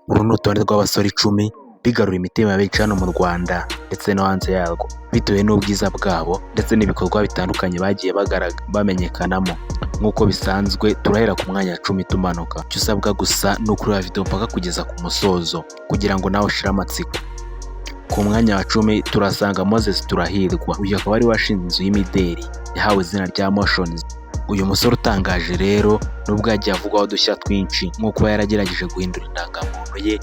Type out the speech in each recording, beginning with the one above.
Uru ni urutonde rw'abasore 10 bigarura imitima ya benshi hano mu Rwanda ndetse no hanze yarwo bitewe n'ubwiza bwabo ndetse n'ibikorwa bitandukanye bagiye bamenyekanamo. Nk'uko bisanzwe turahera ku mwanya wa 10 tumanuka. Icyo usabwa gusa ni ukureba video mpaka kugeza ku musozo kugira ngo nawe ushire amatsiko. Ku mwanya wa 10 turasanga Moses Turahirwa. Uyu akaba ari washinze inzu y'imideli yahawe izina rya Motions. Uyu musore utangaje rero nubwo yagiye avugwaho udushya twinshi nko kuba yaragerageje guhindura indangamuntu ye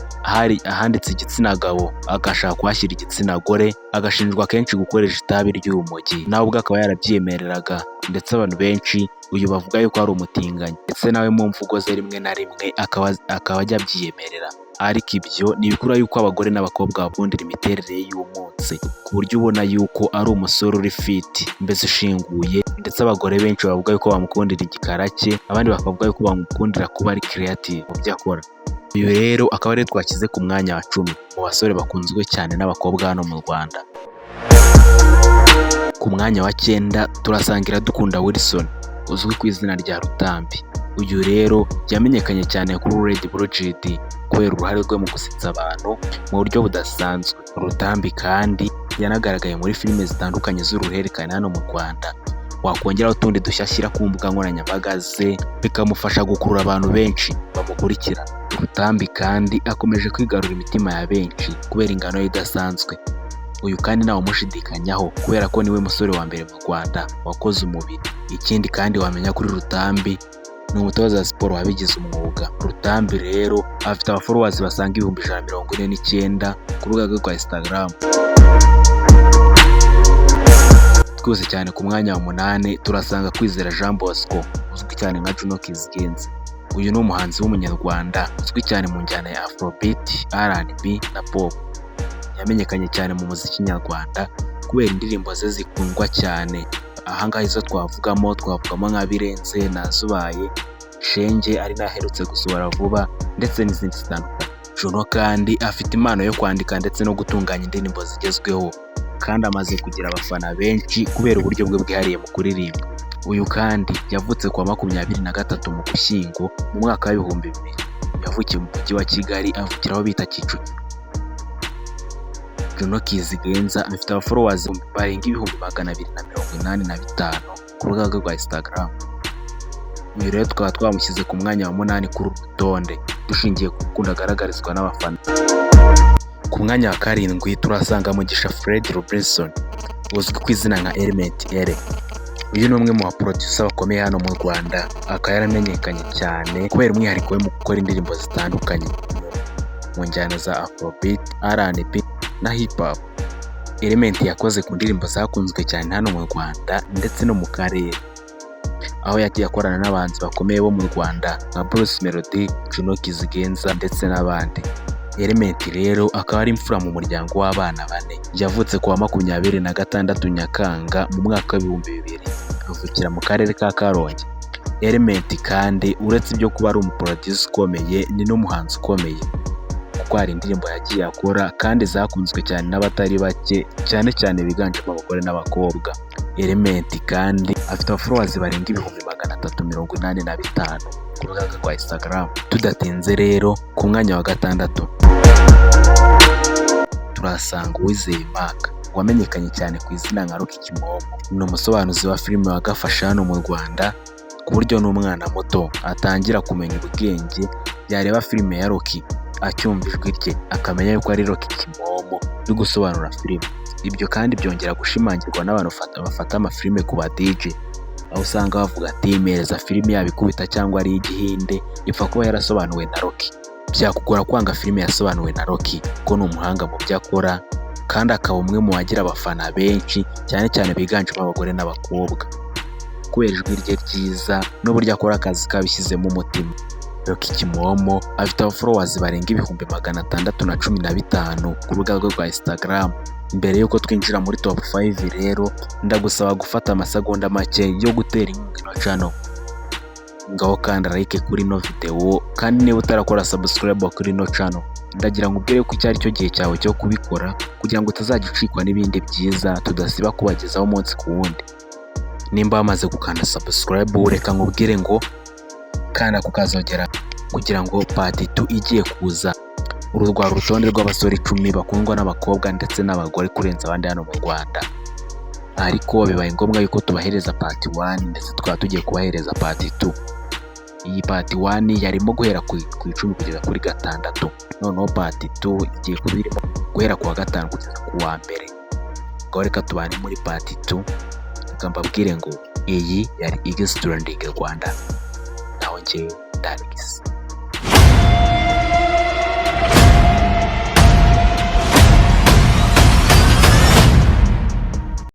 ahanditse igitsina gabo agashaka kuhashyira igitsina gore, agashinjwa kenshi gukoresha itabi ry'urumogi nawe ubwo akaba yarabyiyemereraga, ndetse abantu benshi uyu bavuga yuko ari umutinganyi ndetse nawe mu mvugo ze rimwe na rimwe akaba ajya abyiyemerera. Ariko ibyo ntibikura yuko abagore n'abakobwa babundira imiterere ye y'umunsi ku buryo ubona yuko ari umusore uri fit mbese ushinguye, ndetse abagore benshi bavuga yuko bamukundira igikara cye, abandi bakavuga yuko bamukundira kuba ari creative mu byo akora. Uyu rero akaba ari twashyize ku mwanya wa 10 mu basore bakunzwe cyane n'abakobwa hano mu Rwanda. Ku mwanya wa 9 turasangira Dukunda Wilson uzwi ku izina rya Rutambi. Uyu rero yamenyekanye cyane kuri Red Bull GD kubera uruhare rwe mu gusetsa abantu mu buryo budasanzwe. Rutambi kandi yanagaragaye muri filime zitandukanye z'uruhererekane hano mu Rwanda. Wakongeraho utundi dushya ashyira ku mbuga nkoranyambaga ze bikamufasha gukurura abantu benshi bamukurikira. Rutambi kandi akomeje kwigarura imitima ya benshi kubera ingano ye idasanzwe. Uyu kandi nawe umushidikanyaho kubera ko niwe musore wa mbere mu Rwanda wakoze umubiri. Ikindi kandi wamenya kuri Rutambi ni umutoza wa siporo wabigize umwuga. Rutambi rero afite abafollowers basaga 149 ku rubuga rwa Instagram. Twose cyane ku mwanya wa 8 turasanga Kwizera Jean Bosco uzwi cyane nka Juno Kizigenza. Uyu ni umuhanzi w'umunyarwanda uzwi cyane mu njyana ya Afrobeat, R&B na Pop. Yamenyekanye cyane mu muziki nyarwanda kubera indirimbo ze zikundwa cyane. Ahangaha izo twavugamo nka Birenze, Nazubaye, Shenge ari naherutse gusohora vuba ndetse n'izindi zitandukanye. Juno kandi afite impano yo kwandika ndetse no gutunganya indirimbo zigezweho kandi amaze kugira abafana benshi kubera uburyo bwe bwihariye mu kuririmba. Uyu kandi yavutse ku wa 23 mu Gushyingo mu mwaka wa 2000. Yavukiye mu mujyi wa Kigali avukira aho bita Kicukiro. Juno Kizigenza afite abafollowers barenga 285 ku rubuga rwa Instagram. Uyu rero tukaba twamushyize ku mwanya wa 8 kuri rutonde dushingiye ku gukunda agaragarizwa n'abafana. Ku mwanya wa 7 turasanga Mugisha Fred Robinson uzwi ku izina nka Element L. Uyu ni umwe mu baproducer bakomeye hano mu Rwanda, akaba yaramenyekanye cyane kubera umwihariko we mu gukora indirimbo zitandukanye mu njyana za Afrobeat, R&B na Hip Hop. Element yakoze ku ndirimbo zakunzwe cyane hano mu Rwanda ndetse no mu karere, aho yagiye akorana n'abahanzi bakomeye bo mu Rwanda nka Bruce Melody, Juno Kizigenza ndetse n'abandi. Element rero akaba ari imfura mu muryango w'abana 4. Yavutse ku wa 26 Nyakanga mu mwaka wa 2000, avukira mu karere ka Karongi. Element kandi uretse ibyo kuba ari umuproducer ukomeye ni n'umuhanzi ukomeye kuko hari indirimbo yagiye akora kandi zakunzwe cyane n'abatari bake, cyane cyane biganjemo abagore n'abakobwa. Element kandi afite abafollowers barenga 385 ku rubuga rwa Instagram. Tudatinze rero ku mwanya wa 6 turasanga Uwizeye Mark wamenyekanye cyane ku izina nka Rocky Kimomo. Ni umusobanuzi wa filime wagafasha hano mu Rwanda ku buryo n'umwana muto atangira kumenya ubwenge yareba filime ya Rocky acyumva ijwi rye akamenya yuko ari Rocky Kimomo uri gusobanura filime. Ibyo kandi byongera gushimangirwa n'abantu bafata amafilime ku ba DJ, aho usanga bavuga ati mereza filime yabikubita cyangwa ari igihinde ipfa kuba yarasobanuwe na Rocky. Byakugora kwanga filime yasobanuwe na Rocky ko ni umuhanga mu byo akora kandi akaba umwe mu bagira abafana benshi cyane cyane biganjemo abagore n'abakobwa kubera ijwi rye ryiza n'uburyo akora akazi kabishyizemo umutima. Rocky Kimomo afite abafollowers barenga 615 ku rubuga rwa Instagram. Mbere yuko twinjira muri top 5 rero ndagusaba gufata amasegonda make yo gutera inkunga ino channel. Ngaho kandi like kuri no video kandi niba utarakora subscribe kuri no channel ndagira ngo ubwire ko icyari cyo gihe cyawe cyo kubikora kugira ngo utazagicikwa n'ibindi byiza tudasiba kubagezaho umunsi ku wundi. Nimba wamaze gukanda subscribe reka nkubwire ngo kana kukazogera kugira ngo part 2 igiye kuza uru rwa rutonde rw'abasore 10 bakundwa n'abakobwa ndetse n'abagore kurenza abandi hano mu Rwanda, ariko bibaye ngombwa yuko tubahereza part 1 ndetse tukaba tugiye kubahereza part 2. Iyi part 1 yarimo guhera ku 10 kugeza kuri 6, noneho part 2 igiye kuba irimo guhera ku wa 5 kugeza ku wa mbere. Ngo reka tubane muri part 2, reka mbabwire ngo iyi yari Igize Trending Rwanda, naho njyewe Darix.